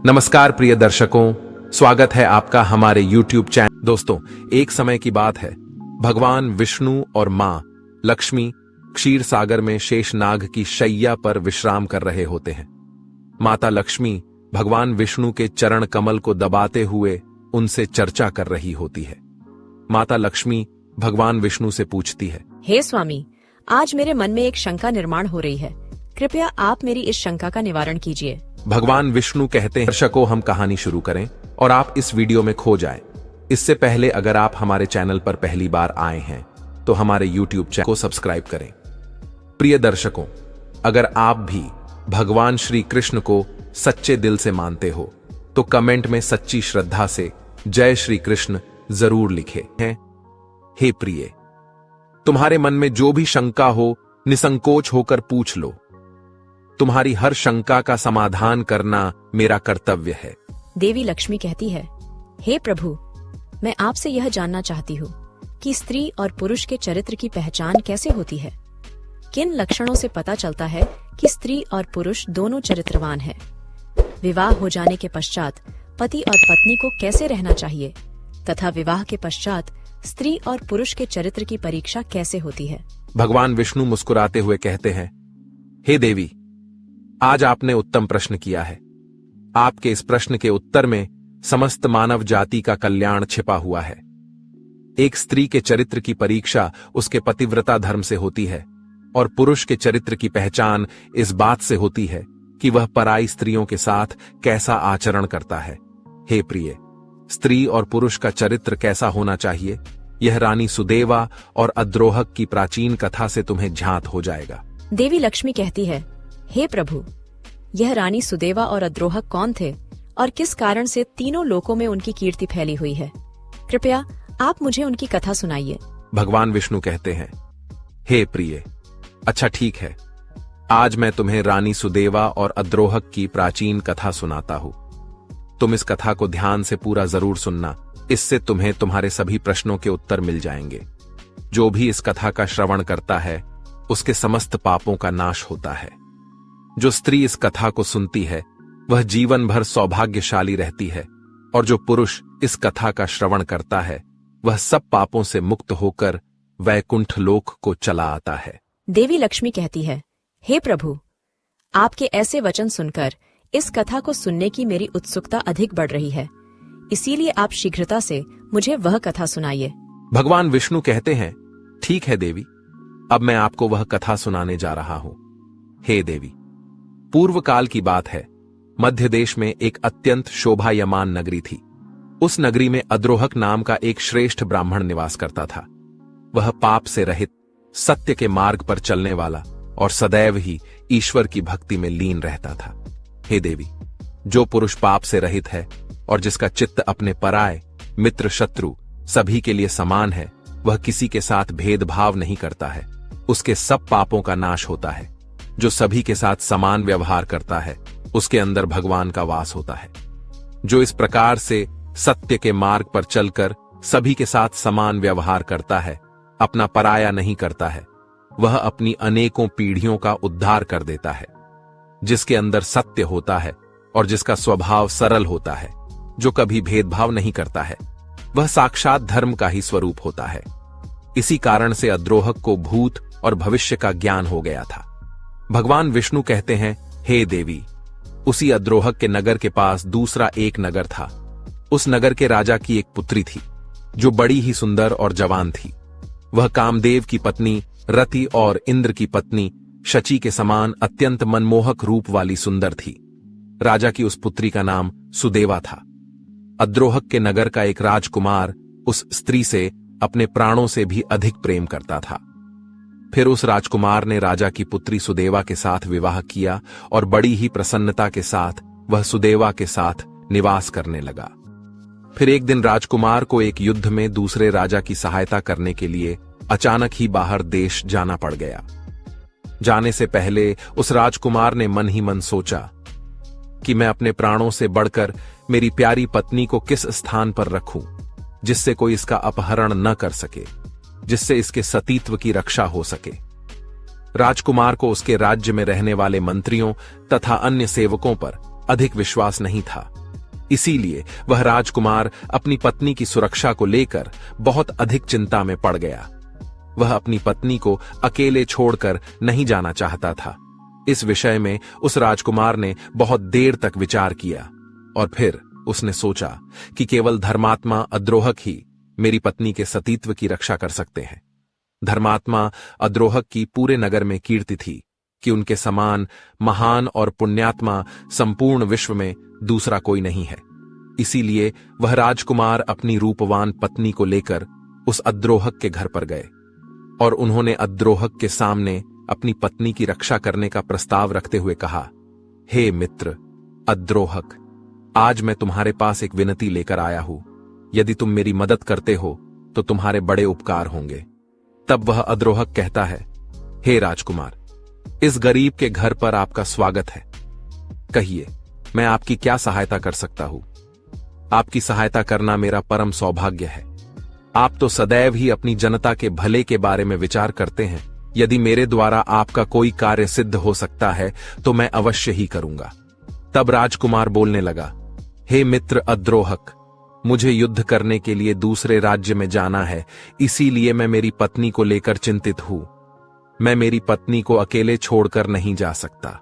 नमस्कार प्रिय दर्शकों, स्वागत है आपका हमारे YouTube चैनल। दोस्तों, एक समय की बात है, भगवान विष्णु और मां लक्ष्मी क्षीर सागर में शेषनाग की शैया पर विश्राम कर रहे होते हैं। माता लक्ष्मी भगवान विष्णु के चरण कमल को दबाते हुए उनसे चर्चा कर रही होती है। माता लक्ष्मी भगवान विष्णु से पूछती है, हे स्वामी, आज मेरे मन में एक शंका निर्माण हो रही है, कृपया आप मेरी इस शंका का निवारण कीजिए। भगवान विष्णु कहते हैं, दर्शकों, हम कहानी शुरू करें और आप इस वीडियो में खो जाएं। इससे पहले अगर आप हमारे चैनल पर पहली बार आए हैं तो हमारे YouTube चैनल को सब्सक्राइब करें। प्रिय दर्शकों, अगर आप भी भगवान श्री कृष्ण को सच्चे दिल से मानते हो तो कमेंट में सच्ची श्रद्धा से जय श्री कृष्ण जरूर लिखें। हे प्रिय, तुम्हारे मन में जो भी शंका हो निसंकोच होकर पूछ लो। तुम्हारी हर शंका का समाधान करना मेरा कर्तव्य है। देवी लक्ष्मी कहती है, हे प्रभु, मैं आपसे यह जानना चाहती हूँ कि स्त्री और पुरुष के चरित्र की पहचान कैसे होती है। किन लक्षणों से पता चलता है कि स्त्री और पुरुष दोनों चरित्रवान हैं? विवाह हो जाने के पश्चात पति और पत्नी को कैसे रहना चाहिए तथा विवाह के पश्चात स्त्री और पुरुष के चरित्र की परीक्षा कैसे होती है? भगवान विष्णु मुस्कुराते हुए कहते हैं, हे देवी, आज आपने उत्तम प्रश्न किया है। आपके इस प्रश्न के उत्तर में समस्त मानव जाति का कल्याण छिपा हुआ है। एक स्त्री के चरित्र की परीक्षा उसके पतिव्रता धर्म से होती है और पुरुष के चरित्र की पहचान इस बात से होती है कि वह पराई स्त्रियों के साथ कैसा आचरण करता है। हे प्रिय, स्त्री और पुरुष का चरित्र कैसा होना चाहिए, यह रानी सुदेवा और अद्रोहक की प्राचीन कथा से तुम्हें ज्ञात हो जाएगा। देवी लक्ष्मी कहती है, हे प्रभु, यह रानी सुदेवा और अद्रोहक कौन थे और किस कारण से तीनों लोकों में उनकी कीर्ति फैली हुई है? कृपया आप मुझे उनकी कथा सुनाइए। भगवान विष्णु कहते हैं, हे प्रिय, अच्छा ठीक है, आज मैं तुम्हें रानी सुदेवा और अद्रोहक की प्राचीन कथा सुनाता हूं। तुम इस कथा को ध्यान से पूरा जरूर सुनना, इससे तुम्हें तुम्हारे सभी प्रश्नों के उत्तर मिल जाएंगे। जो भी इस कथा का श्रवण करता है उसके समस्त पापों का नाश होता है। जो स्त्री इस कथा को सुनती है वह जीवन भर सौभाग्यशाली रहती है और जो पुरुष इस कथा का श्रवण करता है वह सब पापों से मुक्त होकर वैकुंठ लोक को चला आता है। देवी लक्ष्मी कहती है, हे प्रभु, आपके ऐसे वचन सुनकर इस कथा को सुनने की मेरी उत्सुकता अधिक बढ़ रही है, इसीलिए आप शीघ्रता से मुझे वह कथा सुनाइए। भगवान विष्णु कहते हैं, ठीक है देवी, अब मैं आपको वह कथा सुनाने जा रहा हूं। हे देवी, पूर्व काल की बात है, मध्य देश में एक अत्यंत शोभायमान नगरी थी। उस नगरी में अद्रोहक नाम का एक श्रेष्ठ ब्राह्मण निवास करता था। वह पाप से रहित, सत्य के मार्ग पर चलने वाला और सदैव ही ईश्वर की भक्ति में लीन रहता था। हे देवी, जो पुरुष पाप से रहित है और जिसका चित्त अपने पराय, मित्र, शत्रु सभी के लिए समान है, वह किसी के साथ भेदभाव नहीं करता है, उसके सब पापों का नाश होता है। जो सभी के साथ समान व्यवहार करता है उसके अंदर भगवान का वास होता है। जो इस प्रकार से सत्य के मार्ग पर चलकर सभी के साथ समान व्यवहार करता है, अपना पराया नहीं करता है, वह अपनी अनेकों पीढ़ियों का उद्धार कर देता है। जिसके अंदर सत्य होता है और जिसका स्वभाव सरल होता है, जो कभी भेदभाव नहीं करता है, वह साक्षात धर्म का ही स्वरूप होता है। इसी कारण से अद्रोहक को भूत और भविष्य का ज्ञान हो गया था। भगवान विष्णु कहते हैं, हे देवी, उसी अद्रोहक के नगर के पास दूसरा एक नगर था। उस नगर के राजा की एक पुत्री थी जो बड़ी ही सुंदर और जवान थी। वह कामदेव की पत्नी रति और इंद्र की पत्नी शची के समान अत्यंत मनमोहक रूप वाली सुंदर थी। राजा की उस पुत्री का नाम सुदेवा था। अद्रोहक के नगर का एक राजकुमार उस स्त्री से अपने प्राणों से भी अधिक प्रेम करता था। फिर उस राजकुमार ने राजा की पुत्री सुदेवा के साथ विवाह किया और बड़ी ही प्रसन्नता के साथ वह सुदेवा के साथ निवास करने लगा। फिर एक दिन राजकुमार को एक युद्ध में दूसरे राजा की सहायता करने के लिए अचानक ही बाहर देश जाना पड़ गया। जाने से पहले उस राजकुमार ने मन ही मन सोचा कि मैं अपने प्राणों से बढ़कर मेरी प्यारी पत्नी को किस स्थान पर रखूं जिससे कोई इसका अपहरण न कर सके, जिससे इसके सतीत्व की रक्षा हो सके। राजकुमार को उसके राज्य में रहने वाले मंत्रियों तथा अन्य सेवकों पर अधिक विश्वास नहीं था। इसीलिए वह राजकुमार अपनी पत्नी की सुरक्षा को लेकर बहुत अधिक चिंता में पड़ गया। वह अपनी पत्नी को अकेले छोड़कर नहीं जाना चाहता था। इस विषय में उस राजकुमार ने बहुत देर तक विचार किया और फिर उसने सोचा कि केवल धर्मात्मा अद्रोहक ही मेरी पत्नी के सतीत्व की रक्षा कर सकते हैं। धर्मात्मा अद्रोहक की पूरे नगर में कीर्ति थी कि उनके समान महान और पुण्यात्मा संपूर्ण विश्व में दूसरा कोई नहीं है। इसीलिए वह राजकुमार अपनी रूपवान पत्नी को लेकर उस अद्रोहक के घर पर गए और उन्होंने अद्रोहक के सामने अपनी पत्नी की रक्षा करने का प्रस्ताव रखते हुए कहा, हे मित्र अद्रोहक, आज मैं तुम्हारे पास एक विनती लेकर आया हूं। यदि तुम मेरी मदद करते हो तो तुम्हारे बड़े उपकार होंगे। तब वह अद्रोहक कहता है, हे राजकुमार, इस गरीब के घर पर आपका स्वागत है। कहिए, मैं आपकी क्या सहायता कर सकता हूं? आपकी सहायता करना मेरा परम सौभाग्य है। आप तो सदैव ही अपनी जनता के भले के बारे में विचार करते हैं। यदि मेरे द्वारा आपका कोई कार्य सिद्ध हो सकता है तो मैं अवश्य ही करूंगा। तब राजकुमार बोलने लगा, हे मित्र अद्रोहक, मुझे युद्ध करने के लिए दूसरे राज्य में जाना है, इसीलिए मैं मेरी पत्नी को लेकर चिंतित हूं। मैं मेरी पत्नी को अकेले छोड़कर नहीं जा सकता,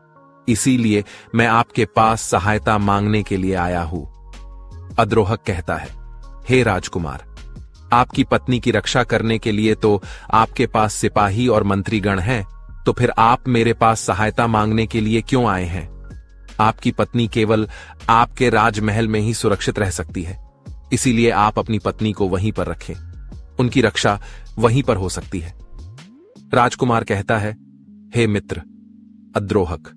इसीलिए मैं आपके पास सहायता मांगने के लिए आया हूं। अद्रोहक कहता है, हे राजकुमार, आपकी पत्नी की रक्षा करने के लिए तो आपके पास सिपाही और मंत्रीगण हैं, तो फिर आप मेरे पास सहायता मांगने के लिए क्यों आए हैं? आपकी पत्नी केवल आपके राजमहल में ही सुरक्षित रह सकती है, इसीलिए आप अपनी पत्नी को वहीं पर रखें। उनकी रक्षा वहीं पर हो सकती है। राजकुमार कहता है, हे मित्र अद्रोहक,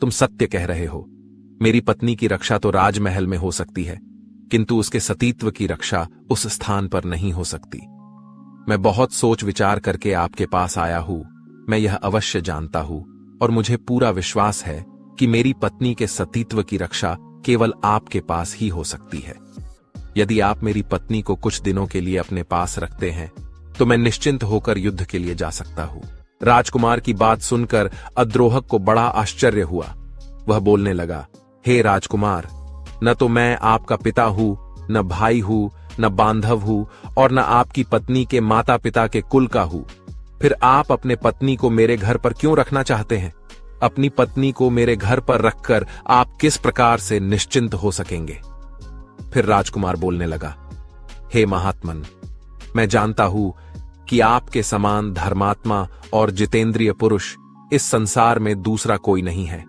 तुम सत्य कह रहे हो। मेरी पत्नी की रक्षा तो राजमहल में हो सकती है, किंतु उसके सतीत्व की रक्षा उस स्थान पर नहीं हो सकती। मैं बहुत सोच विचार करके आपके पास आया हूं। मैं यह अवश्य जानता हूं और मुझे पूरा विश्वास है कि मेरी पत्नी के सतीत्व की रक्षा केवल आपके पास ही हो सकती है। यदि आप मेरी पत्नी को कुछ दिनों के लिए अपने पास रखते हैं तो मैं निश्चिंत होकर युद्ध के लिए जा सकता हूं। राजकुमार की बात सुनकर अद्रोहक को बड़ा आश्चर्य हुआ। वह बोलने लगा, हे राजकुमार, न तो मैं आपका पिता हूं, न भाई हूं, न बांधव हूं और न आपकी पत्नी के माता पिता के कुल का हूं। फिर आप अपने पत्नी को मेरे घर पर क्यों रखना चाहते हैं? अपनी पत्नी को मेरे घर पर रखकर आप किस प्रकार से निश्चिंत हो सकेंगे? फिर राजकुमार बोलने लगा, हे महात्मन, मैं जानता हूं कि आपके समान धर्मात्मा और जितेंद्रिय पुरुष इस संसार में दूसरा कोई नहीं है।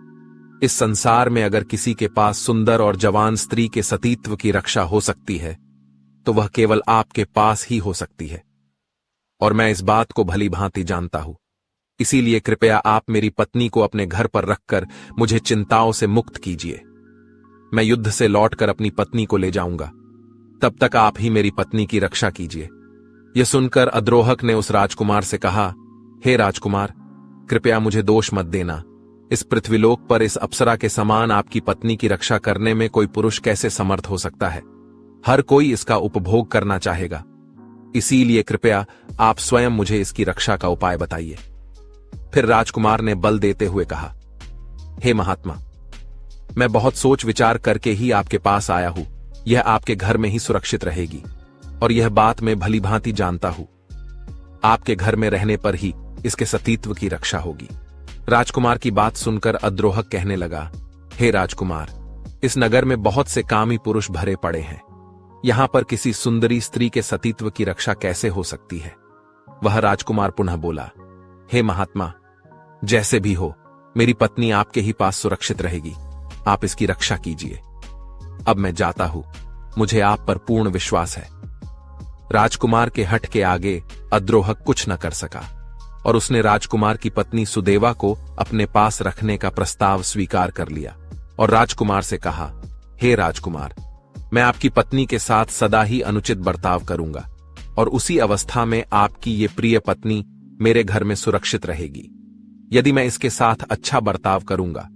इस संसार में अगर किसी के पास सुंदर और जवान स्त्री के सतीत्व की रक्षा हो सकती है तो वह केवल आपके पास ही हो सकती है, और मैं इस बात को भली भांति जानता हूं। इसीलिए कृपया आप मेरी पत्नी को अपने घर पर रखकर मुझे चिंताओं से मुक्त कीजिए। मैं युद्ध से लौटकर अपनी पत्नी को ले जाऊंगा, तब तक आप ही मेरी पत्नी की रक्षा कीजिए। यह सुनकर अद्रोहक ने उस राजकुमार से कहा, हे राजकुमार, कृपया मुझे दोष मत देना। इस पृथ्वीलोक पर इस अप्सरा के समान आपकी पत्नी की रक्षा करने में कोई पुरुष कैसे समर्थ हो सकता है? हर कोई इसका उपभोग करना चाहेगा। इसीलिए कृपया आप स्वयं मुझे इसकी रक्षा का उपाय बताइए। फिर राजकुमार ने बल देते हुए कहा, हे महात्मा, मैं बहुत सोच विचार करके ही आपके पास आया हूं। यह आपके घर में ही सुरक्षित रहेगी और यह बात मैं भली भांति जानता हूं। आपके घर में रहने पर ही इसके सतीत्व की रक्षा होगी। राजकुमार की बात सुनकर अद्रोहक कहने लगा, हे राजकुमार, इस नगर में बहुत से कामी पुरुष भरे पड़े हैं। यहां पर किसी सुंदरी स्त्री के सतीत्व की रक्षा कैसे हो सकती है? वह राजकुमार पुनः बोला, हे महात्मा, जैसे भी हो, मेरी पत्नी आपके ही पास सुरक्षित रहेगी। आप इसकी रक्षा कीजिए। अब मैं जाता हूं, मुझे आप पर पूर्ण विश्वास है। राजकुमार के हठ के आगे अद्रोहक कुछ न कर सका और उसने राजकुमार की पत्नी सुदेवा को अपने पास रखने का प्रस्ताव स्वीकार कर लिया और राजकुमार से कहा, हे राजकुमार, मैं आपकी पत्नी के साथ सदा ही अनुचित बर्ताव करूंगा और उसी अवस्था में आपकी ये प्रिय पत्नी मेरे घर में सुरक्षित रहेगी। यदि मैं इसके साथ अच्छा बर्ताव करूंगा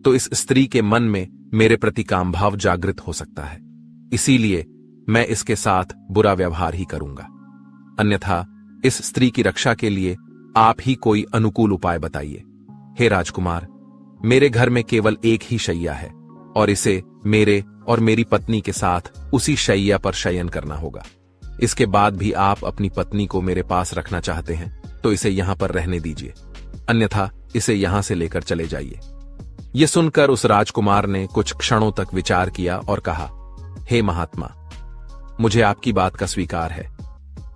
तो इस स्त्री के मन में मेरे प्रति कामभाव जागृत हो सकता है। इसीलिए मैं इसके साथ बुरा व्यवहार ही करूंगा। अन्यथा इस स्त्री की रक्षा के लिए आप ही कोई अनुकूल उपाय बताइए। हे राजकुमार, मेरे घर में केवल एक ही शैया है और इसे मेरे और मेरी पत्नी के साथ उसी शैया पर शयन करना होगा। इसके बाद भी आप अपनी पत्नी को मेरे पास रखना चाहते हैं तो इसे यहां पर रहने दीजिए, अन्यथा इसे यहां से लेकर चले जाइए। यह सुनकर उस राजकुमार ने कुछ क्षणों तक विचार किया और कहा, हे महात्मा, मुझे आपकी बात का स्वीकार है।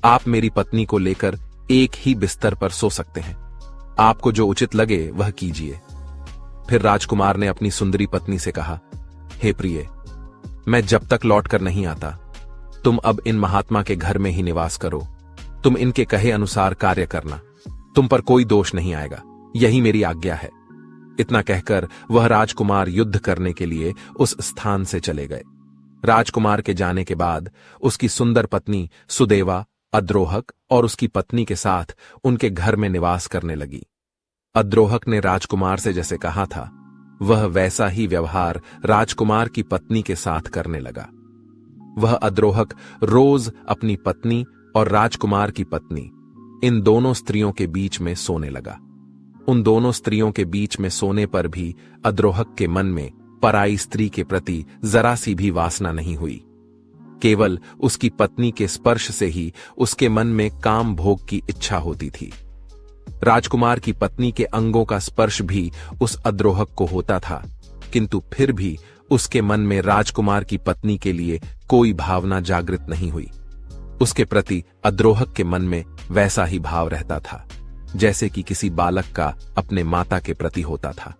आप मेरी पत्नी को लेकर एक ही बिस्तर पर सो सकते हैं। आपको जो उचित लगे वह कीजिए। फिर राजकुमार ने अपनी सुंदरी पत्नी से कहा, हे प्रिय, मैं जब तक लौट कर नहीं आता, तुम अब इन महात्मा के घर में ही निवास करो। तुम इनके कहे अनुसार कार्य करना, तुम पर कोई दोष नहीं आएगा, यही मेरी आज्ञा है। इतना कहकर वह राजकुमार युद्ध करने के लिए उस स्थान से चले गए। राजकुमार के जाने के बाद उसकी सुंदर पत्नी सुदेवा अद्रोहक और उसकी पत्नी के साथ उनके घर में निवास करने लगी। अद्रोहक ने राजकुमार से जैसे कहा था, वह वैसा ही व्यवहार राजकुमार की पत्नी के साथ करने लगा। वह अद्रोहक रोज अपनी पत्नी और राजकुमार की पत्नी, इन दोनों स्त्रियों के बीच में सोने लगा। उन दोनों स्त्रियों के बीच में सोने पर भी अद्रोहक के मन में पराई स्त्री के प्रति जरा सी भी वासना नहीं हुई। केवल उसकी पत्नी के स्पर्श से ही उसके मन में काम भोग की इच्छा होती थी। राजकुमार की पत्नी के अंगों का स्पर्श भी उस अद्रोहक को होता था, किंतु फिर भी उसके मन में राजकुमार की पत्नी के लिए कोई भावना जागृत नहीं हुई। उसके प्रति अद्रोहक के मन में वैसा ही भाव रहता था जैसे कि किसी बालक का अपने माता के प्रति होता था।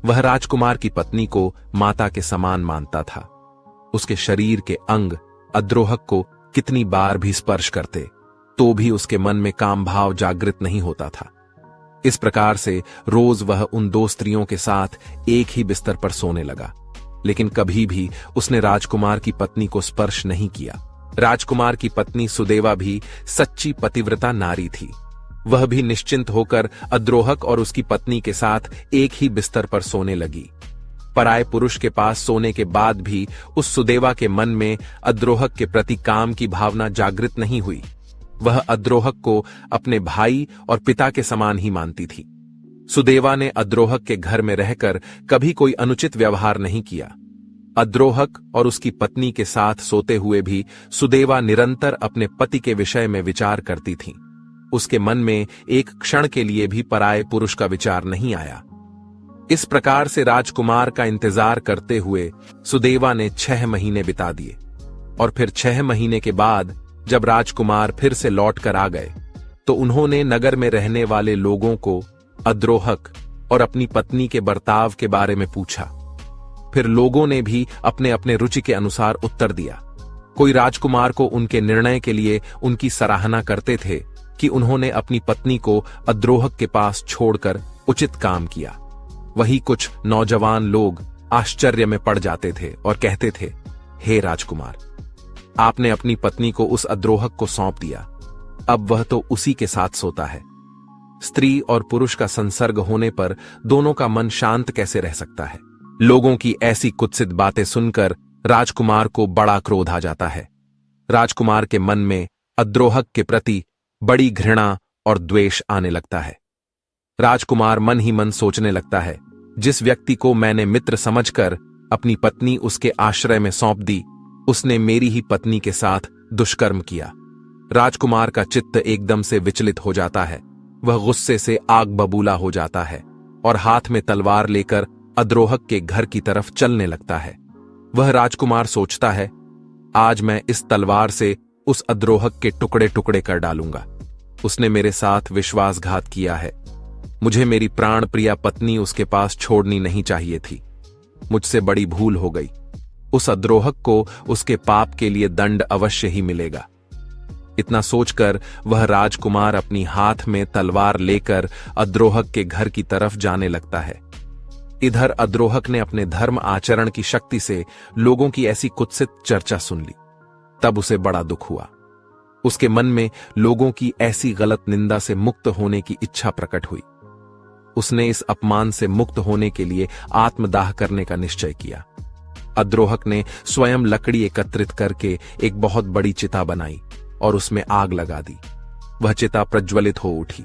वह राजकुमार की पत्नी को माता के समान मानता था। उसके शरीर के अंग अद्रोहक को कितनी बार भी स्पर्श करते तो भी उसके मन में काम भाव जागृत नहीं होता था। इस प्रकार से रोज वह उन दो स्त्रियों के साथ एक ही बिस्तर पर सोने लगा, लेकिन कभी भी उसने राजकुमार की पत्नी को स्पर्श नहीं किया। राजकुमार की पत्नी सुदेवा भी सच्ची पतिव्रता नारी थी। वह भी निश्चिंत होकर अद्रोहक और उसकी पत्नी के साथ एक ही बिस्तर पर सोने लगी। पराये पुरुष के पास सोने के बाद भी उस सुदेवा के मन में अद्रोहक के प्रति काम की भावना जागृत नहीं हुई। वह अद्रोहक को अपने भाई और पिता के समान ही मानती थी। सुदेवा ने अद्रोहक के घर में रहकर कभी कोई अनुचित व्यवहार नहीं किया। अद्रोहक और उसकी पत्नी के साथ सोते हुए भी सुदेवा निरंतर अपने पति के विषय में विचार करती थी। उसके मन में एक क्षण के लिए भी पराये पुरुष का विचार नहीं आया। इस प्रकार से राजकुमार का इंतजार करते हुए सुदेवा ने 6 महीने बिता दिए, और फिर 6 महीने के बाद जब राजकुमार फिर से लौट कर आ गए तो उन्होंने नगर में रहने वाले लोगों को अद्रोहक और अपनी पत्नी के बर्ताव के बारे में पूछा। फिर लोगों ने भी अपने अपने रुचि के अनुसार उत्तर दिया। कोई राजकुमार को उनके निर्णय के लिए उनकी सराहना करते थे कि उन्होंने अपनी पत्नी को अद्रोहक के पास छोड़कर उचित काम किया। वही कुछ नौजवान लोग आश्चर्य में पड़ जाते थे और कहते थे, हे राजकुमार, आपने अपनी पत्नी को उस अद्रोहक को सौंप दिया, अब वह तो उसी के साथ सोता है। स्त्री और पुरुष का संसर्ग होने पर दोनों का मन शांत कैसे रह सकता है? लोगों की ऐसी कुत्सित बातें सुनकर राजकुमार को बड़ा क्रोध आ जाता है। राजकुमार के मन में अद्रोहक के प्रति बड़ी घृणा और द्वेष आने लगता है। राजकुमार मन ही मन सोचने लगता है, जिस व्यक्ति को मैंने मित्र समझकर अपनी पत्नी उसके आश्रय में सौंप दी, उसने मेरी ही पत्नी के साथ दुष्कर्म किया। राजकुमार का चित्त एकदम से विचलित हो जाता है। वह गुस्से से आग बबूला हो जाता है और हाथ में तलवार लेकर अद्रोहक के घर की तरफ चलने लगता है। वह राजकुमार सोचता है, आज मैं इस तलवार से उस अद्रोहक के टुकड़े टुकड़े कर डालूंगा। उसने मेरे साथ विश्वासघात किया है। मुझे मेरी प्राण प्रिया पत्नी उसके पास छोड़नी नहीं चाहिए थी। मुझसे बड़ी भूल हो गई। उस अद्रोहक को उसके पाप के लिए दंड अवश्य ही मिलेगा। इतना सोचकर वह राजकुमार अपनी हाथ में तलवार लेकर अद्रोहक के घर की तरफ जाने लगता है। इधर अद्रोहक ने अपने धर्म आचरण की शक्ति से लोगों की ऐसी कुत्सित चर्चा सुन ली। तब उसे बड़ा दुख हुआ। उसके मन में लोगों की ऐसी गलत निंदा से मुक्त होने की इच्छा प्रकट हुई। उसने इस अपमान से मुक्त होने के लिए आत्मदाह करने का निश्चय किया। अद्रोहक ने स्वयं लकड़ी एकत्रित करके एक बहुत बड़ी चिता बनाई और उसमें आग लगा दी। वह चिता प्रज्वलित हो उठी।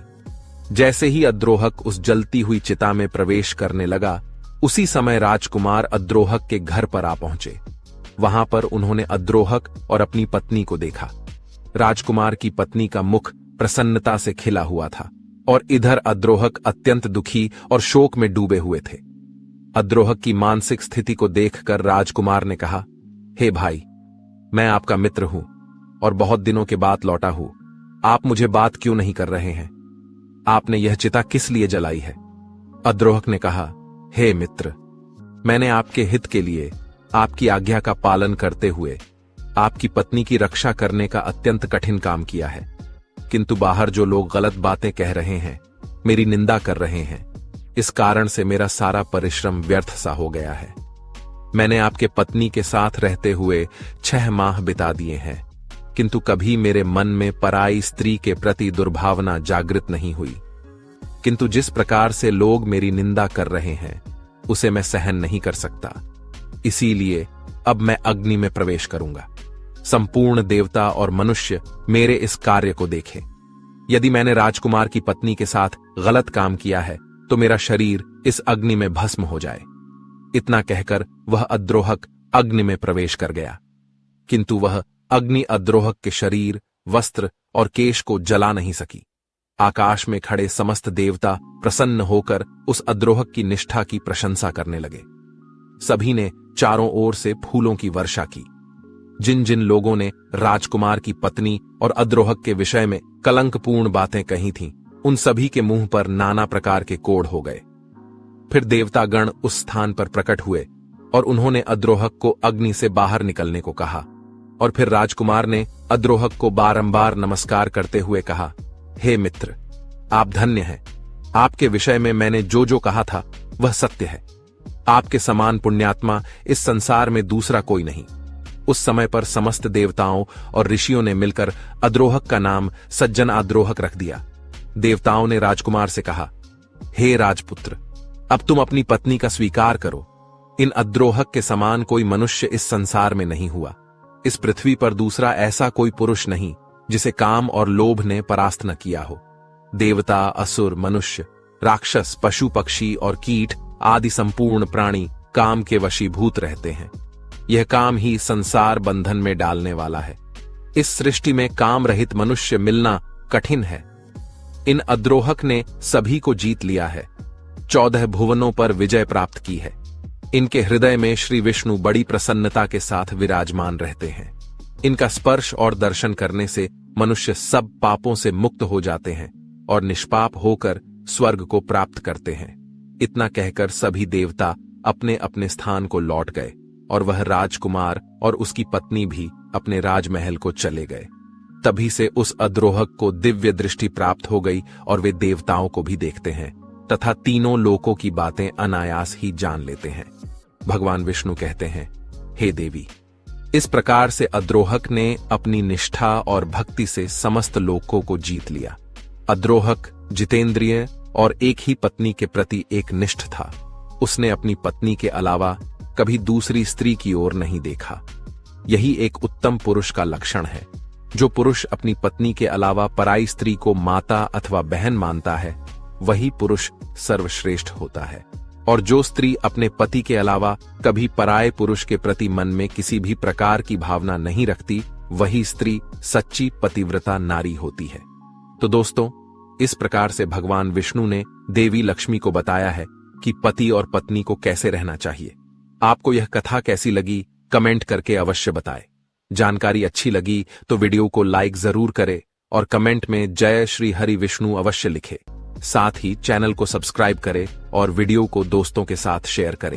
जैसे ही अद्रोहक उस जलती हुई चिता में प्रवेश करने लगा, उसी समय राजकुमार अद्रोहक के घर पर आ पहुंचे। वहां पर उन्होंने अद्रोहक और अपनी पत्नी को देखा। राजकुमार की पत्नी का मुख प्रसन्नता से खिला हुआ था और इधर अद्रोहक अत्यंत दुखी और शोक में डूबे हुए थे। अद्रोहक की मानसिक स्थिति को देखकर राजकुमार ने कहा, हे भाई, मैं आपका मित्र हूं और बहुत दिनों के बाद लौटा हूं। आप मुझे बात क्यों नहीं कर रहे हैं? आपने यह चिता किस लिए जलाई है? अद्रोहक ने कहा, हे मित्र, मैंने आपके हित के लिए आपकी आज्ञा का पालन करते हुए आपकी पत्नी की रक्षा करने का अत्यंत कठिन काम किया है, किंतु बाहर जो लोग गलत बातें कह रहे हैं, मेरी निंदा कर रहे हैं, इस कारण से मेरा सारा परिश्रम व्यर्थ सा हो गया है। मैंने आपके पत्नी के साथ रहते हुए 6 माह बिता दिए हैं, किंतु कभी मेरे मन में पराई स्त्री के प्रति दुर्भावना जागृत नहीं हुई। किंतु जिस प्रकार से लोग मेरी निंदा कर रहे हैं, उसे मैं सहन नहीं कर सकता। इसीलिए अब मैं अग्नि में प्रवेश करूंगा। संपूर्ण देवता और मनुष्य मेरे इस कार्य को देखें। यदि मैंने राजकुमार की पत्नी के साथ गलत काम किया है, तो मेरा शरीर इस अग्नि में भस्म हो जाए। इतना कहकर वह अद्रोहक अग्नि में प्रवेश कर गया, किंतु वह अग्नि अद्रोहक के शरीर, वस्त्र और केश को जला नहीं सकी। आकाश में खड़े समस्त देवता प्रसन्न होकर उस अद्रोहक की निष्ठा की प्रशंसा करने लगे। सभी ने चारों ओर से फूलों की वर्षा की। जिन जिन लोगों ने राजकुमार की पत्नी और अद्रोहक के विषय में कलंकपूर्ण बातें कही थीं, उन सभी के मुंह पर नाना प्रकार के कोढ़ हो गए। फिर देवतागण उस स्थान पर प्रकट हुए और उन्होंने अद्रोहक को अग्नि से बाहर निकलने को कहा। और फिर राजकुमार ने अद्रोहक को बारंबार नमस्कार करते हुए कहा, हे मित्र, आप धन्य हैं। आपके विषय में मैंने जो जो कहा था वह सत्य है। आपके समान पुण्यात्मा इस संसार में दूसरा कोई नहीं। उस समय पर समस्त देवताओं और ऋषियों ने मिलकर अद्रोहक का नाम सज्जन अद्रोहक रख दिया। देवताओं ने राजकुमार से कहा, हे राजपुत्र, अब तुम अपनी पत्नी का स्वीकार करो। इन अद्रोहक के समान कोई मनुष्य इस संसार में नहीं हुआ। इस पृथ्वी पर दूसरा ऐसा कोई पुरुष नहीं जिसे काम और लोभ ने परास्त न किया हो। देवता, असुर, मनुष्य, राक्षस, पशु, पक्षी और कीट आदि संपूर्ण प्राणी काम के वशीभूत रहते हैं। यह काम ही संसार बंधन में डालने वाला है। इस सृष्टि में काम रहित मनुष्य मिलना कठिन है। इन अद्रोहक ने सभी को जीत लिया है, 14 भुवनों पर विजय प्राप्त की है। इनके हृदय में श्री विष्णु बड़ी प्रसन्नता के साथ विराजमान रहते हैं। इनका स्पर्श और दर्शन करने से मनुष्य सब पापों से मुक्त हो जाते हैं और निष्पाप होकर स्वर्ग को प्राप्त करते हैं। इतना कहकर सभी देवता अपने अपने स्थान को लौट गए और वह राजकुमार और उसकी पत्नी भी अपने राजमहल को चले गए। तभी से उस अद्रोहक को दिव्य दृष्टि प्राप्त हो गई और वे देवताओं को भी देखते हैं तथा तीनों लोकों की बातें अनायास ही जान लेते हैं। भगवान विष्णु कहते हैं, हे देवी, इस प्रकार से अद्रोहक ने अपनी निष्ठा और भक्ति से समस्त लोकों को जीत लिया। अद्रोहक जितेंद्रिय और एक ही पत्नी के प्रति एक निष्ठ था। उसने अपनी पत्नी के अलावा कभी दूसरी स्त्री की ओर नहीं देखा। यही एक उत्तम पुरुष का लक्षण है। जो पुरुष अपनी पत्नी के अलावा पराई स्त्री को माता अथवा बहन मानता है, वही पुरुष सर्वश्रेष्ठ होता है। और जो स्त्री अपने पति के अलावा कभी पराये पुरुष के प्रति मन में किसी भी प्रकार की भावना नहीं रखती, वही स्त्री सच्ची पतिव्रता नारी होती है। तो दोस्तों, इस प्रकार से भगवान विष्णु ने देवी लक्ष्मी को बताया है कि पति और पत्नी को कैसे रहना चाहिए। आपको यह कथा कैसी लगी, कमेंट करके अवश्य बताएं। जानकारी अच्छी लगी तो वीडियो को लाइक जरूर करें और कमेंट में जय श्री हरि विष्णु अवश्य लिखें। साथ ही चैनल को सब्सक्राइब करें और वीडियो को दोस्तों के साथ शेयर करें।